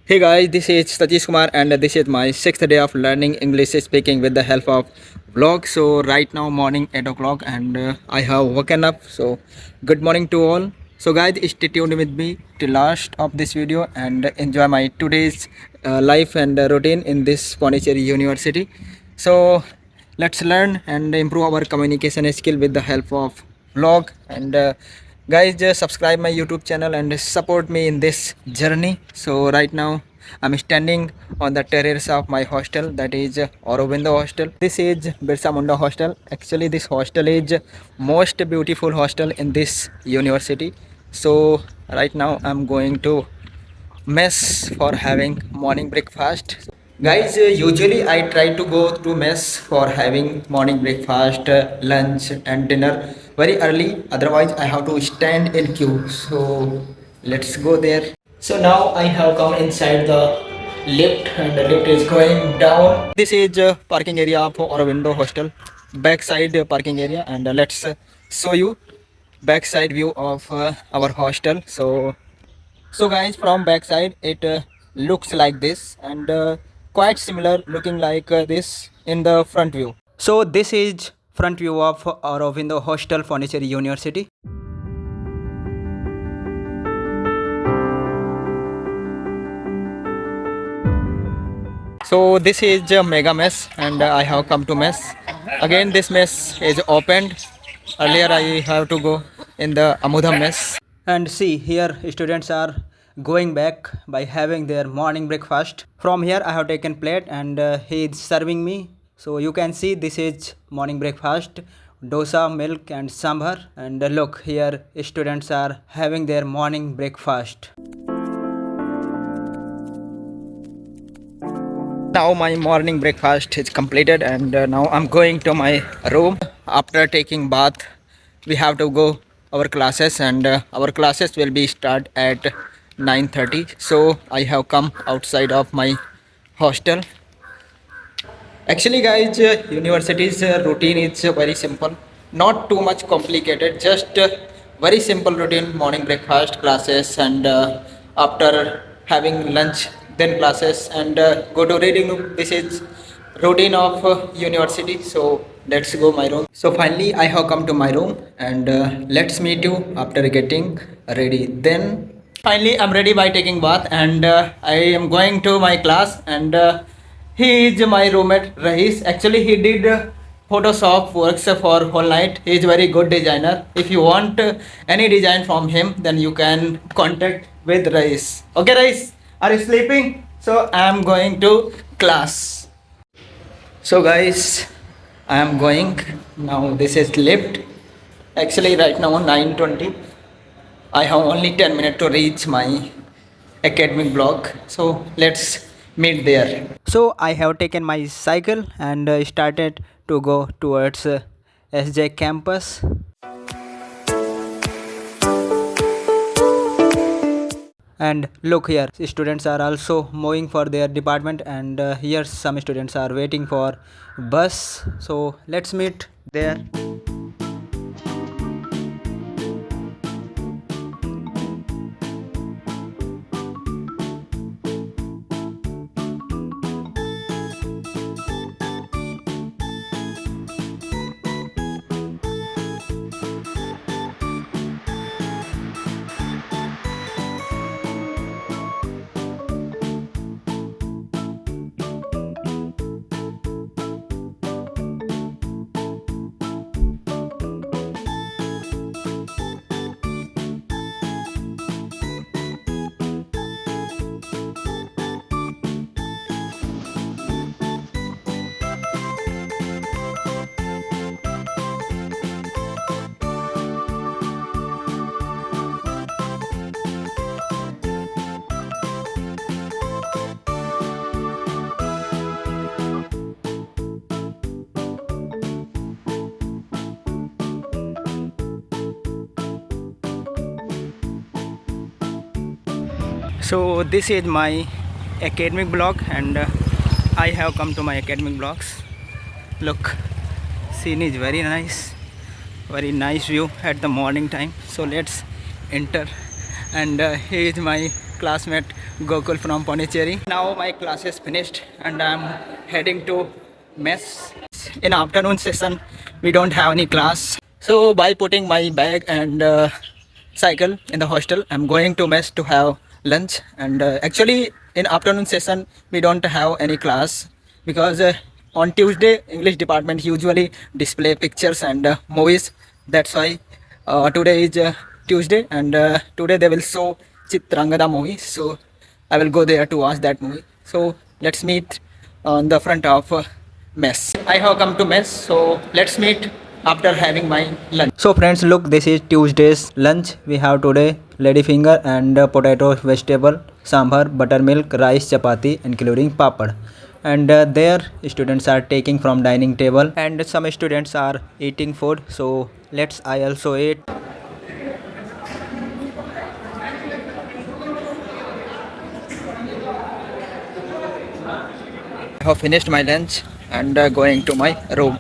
Hey guys, this is Satish Kumar and this is my sixth day of learning English speaking with the help of vlog. So right now morning 8 o'clock and I have woken up. So good morning to all. So guys, stay tuned with me till last of this video and enjoy my today's life and routine in this Pondicherry University. So let's learn and improve our communication skill with the help of vlog and guys just subscribe my YouTube channel and support me in this journey. So right now I'm standing on the terrace of my hostel, that is Aurobindo hostel. This is Birsa Munda hostel. Actually this hostel is most beautiful hostel in this university. So right now I'm going to mess for having morning breakfast. Guys, usually I try to go to mess for having morning breakfast, lunch and dinner very early. Otherwise, I have to stand in queue. So let's go there. So now I have come inside the lift and the lift is going down. This is parking area of Aurobindo hostel, backside parking area, and let's show you backside view of our hostel. So guys, from backside it looks like this and quite similar looking like this in the front view. So this is front view of Aurobindo hostel, Pondicherry University. So this is a mega mess and I have come to mess. Again this mess is opened. Earlier I have to go in the Amudha mess. And see here students are going back by having their morning breakfast. From here I have taken plate and he is serving me. So you can see this is morning breakfast, dosa, milk and sambar. And look here students are having their morning breakfast. Now my morning breakfast is completed and now I'm going to my room. After taking bath we have to go our classes and our classes will be start at 9:30. So I have come outside of my hostel. Actually guys, university's routine is very simple, not too much complicated, just very simple routine: morning breakfast, classes, and after having lunch then classes and go to reading room. This is routine of university. So let's go my room. So finally I have come to my room and let's meet you after getting ready. Then finally I'm ready by taking bath and I am going to my class and he is my roommate Rahis. Actually, he did Photoshop works for whole night. He is very good designer. If you want any design from him, then you can contact with Rahis. Okay, Rahis, are you sleeping? So I am going to class. So guys, I am going now. This is lift. Actually, right now 9:20. I have only 10 minutes to reach my academic block. So let's meet there. So I have taken my cycle and started to go towards SJ campus. And look here, students are also moving for their department and here some students are waiting for bus. So let's meet there. So this is my academic block and I have come to my academic blocks. Look, scene is very nice view at the morning time. So let's enter and here is my classmate Gokul from Pondicherry. Now my class is finished and I'm heading to mess. In afternoon session, we don't have any class. So by putting my bag and cycle in the hostel, I'm going to mess to have lunch. And actually, in afternoon session, we don't have any class because on Tuesday, English department usually display pictures and movies. That's why today is Tuesday, and today they will show Chitrangada movie. So I will go there to watch that movie. So let's meet on the front of mess. I have come to mess, so let's meet after having my lunch. So friends, look, this is Tuesday's lunch. We have today lady finger and potato vegetable, sambar, buttermilk, rice, chapati, including papad. And there students are taking from dining table and some students are eating food. So let's I also eat. I have finished my lunch and going to my room.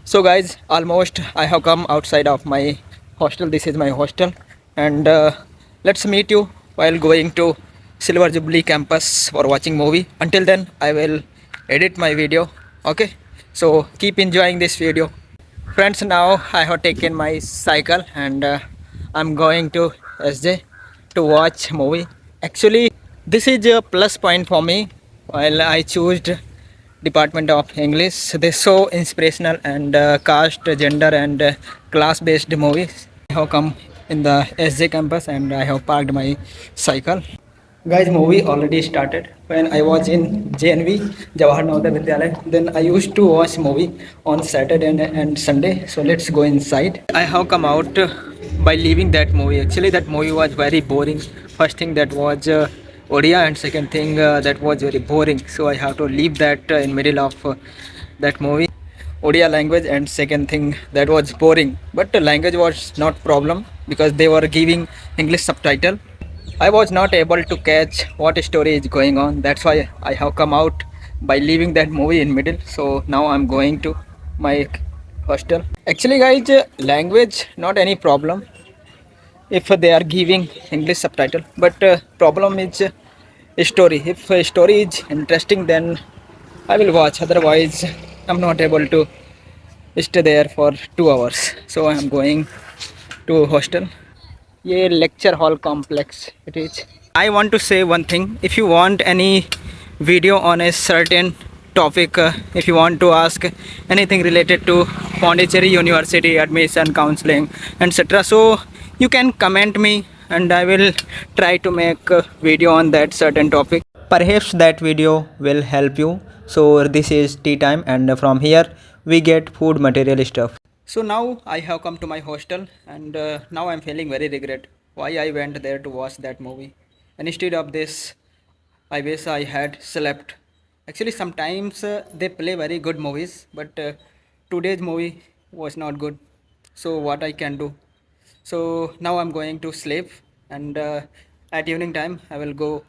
So guys, almost I have come outside of my hostel. This is my hostel, and let's meet you while going to Silver Jubilee campus for watching movie. Until then, I will edit my video. Okay, so keep enjoying this video. Friends, now I have taken my cycle and I'm going to SJ to watch movie. Actually, this is a plus point for me while I chose Department of English. They so inspirational and caste, gender and class based movies. I have come in the SJ campus and I have parked my cycle. Guys, movie already started. When I was in JNV, Jawahar Navodaya Vidyalaya, then I used to watch movie on Saturday and Sunday. So let's go inside. I have come out by leaving that movie. Actually, that movie was very boring. First thing that was Odia, and second thing that was very boring. So I have to leave that in middle of that movie. Odia language, and second thing that was boring. But the language was not problem because they were giving English subtitle. I was not able to catch what story is going on. That's why I have come out by leaving that movie in middle. So now I'm going to my hostel. Actually, guys, language not any problem if they are giving English subtitle. But problem is story. If a story is interesting, then I will watch. Otherwise, I'm not able to stay there for 2 hours. So I'm going to hostel. ये lecture hall complex it is. I want to say one thing. If you want any video on a certain topic, if you want to ask anything related to Pondicherry University admission, counseling, etc., so you can comment me and I will try to make a video on that certain topic. Perhaps that video will help you. So this is tea time, and from here we get food material stuff. So now I have come to my hostel, and now I'm feeling very regret why I went there to watch that movie. And instead of this, I wish I had slept. Actually, sometimes they play very good movies, but today's movie was not good. So what I can do? So now I'm going to sleep, and at evening time I will go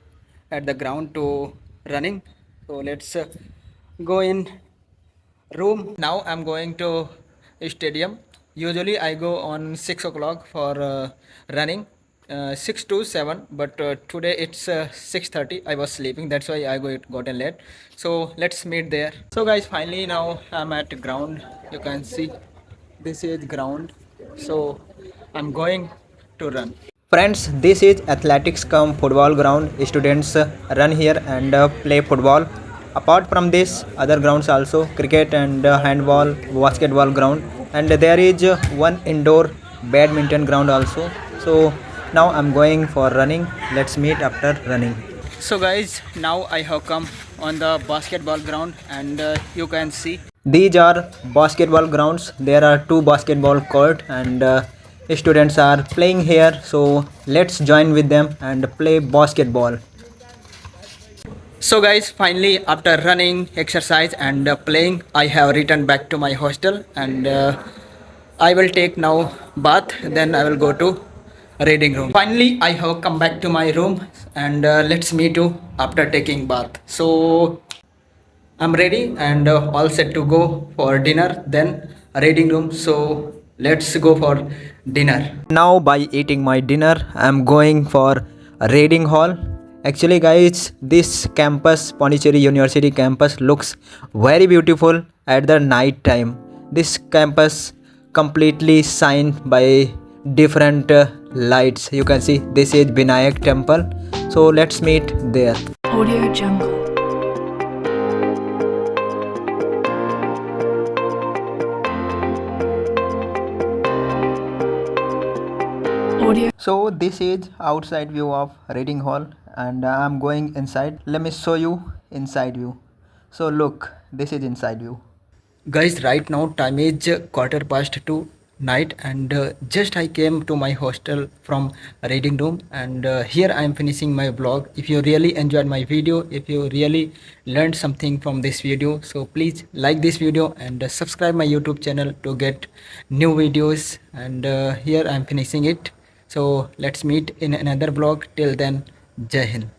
at the ground to running. So let's go in room. Now I'm going to stadium. Usually I go on 6 o'clock for running, 6 to 7, but today it's 6:30. I was sleeping, that's why I gotten late. So let's meet there. So guys, finally now I'm at ground. You can see this is ground. So I'm going to run. Friends, this is athletics cum football ground. Students run here and play football. Apart from this, other grounds also, cricket and handball, basketball ground, and there is one indoor badminton ground also. So now I'm going for running. Let's meet after running. So guys, now I have come on the basketball ground, and you can see these are basketball grounds. There are two basketball court, and students are playing here. So let's join with them and play basketball. So guys, finally after running, exercise and playing, I have returned back to my hostel, and I will take now bath, then I will go to reading room. Finally I have come back to my room, and let's meet you after taking bath. So I'm ready and all set to go for dinner, then reading room. So let's go for dinner. Now by eating my dinner, I'm going for reading hall. Actually guys, this campus, Pondicherry University campus, looks very beautiful at the night time. This campus completely shined by different lights. You can see this is Vinayak temple, so let's meet there. Audio Jungle. Audio. So this is outside view of reading hall, and I'm going inside. Let me show you inside view. So look, this is inside view. Guys, right now time is quarter past 2 night, and just I came to my hostel from reading room, and here I am finishing my vlog. If you really enjoyed my video, if you really learned something from this video, so please like this video and subscribe my YouTube channel to get new videos. And here I am finishing it. So let's meet in another vlog. Till then, Jai Hind.